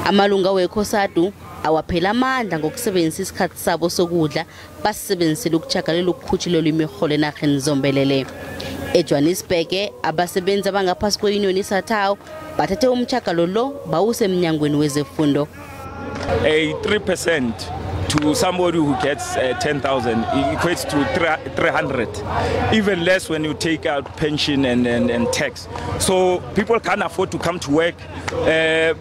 Amalunga we-ICosatu awaphela amandla ngokusebenzisa isikhathi sabo sokudla basebenzisela ukutjhagalela ukukhutjhulelwa imirholo enarheni zombelele. eJohannesburg abasebenzi abangaphasi kwe-yuniyoni ICosatu bathathe umtjhagalo lo bawuse emnyangweni wezefundo. A 3% to somebody who gets 10,000 equates to 300, even less when you take out pension and tax. So people can't afford to come to work.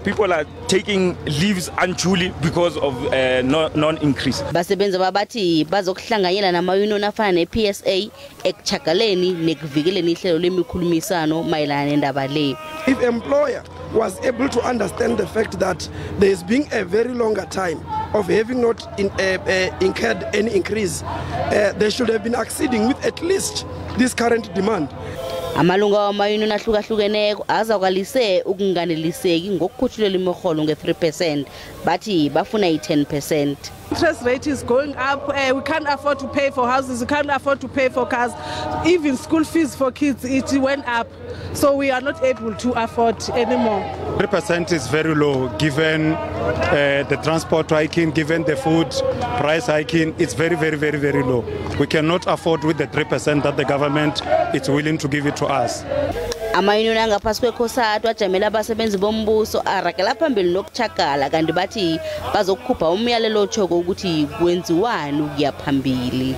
People are taking leaves unduly because of non-increase. Basebenzi babathi bazokuhlanganyela namayuniyoni afana ne-PSA ekutjhagaleni nekuvikeleni ihlelo lemikhulumisano mayelana nendaba le. If employer was able to understand the fact that there is being a very longer time of having not incurred any increase, they should have been acceding with at least this current demand. Amalunga wamayuniyoni ahlukahlukeneko azakwalise ukunganeliseki ngokukhutshulelwa imirholo nge-3%, bathi bafuna i-10%. Interest rate is going up. We can't afford to pay for houses. We can't afford to pay for cars. Even school fees for kids, it went up. So we are not able to afford anymore. 3% is very low given the transport hiking, given the food price hiking. It's very, very, very, very low. We cannot afford with the 3% that the government is willing to give it to us. Amayuniyoni angaphasi kwe-ICosatu ajamela abasebenzi bombuso aragela phambili nokutjhagala kanti bathi bazokukhupha umyalelo otjhoko ukuthi kwenziwani ukuya phambili.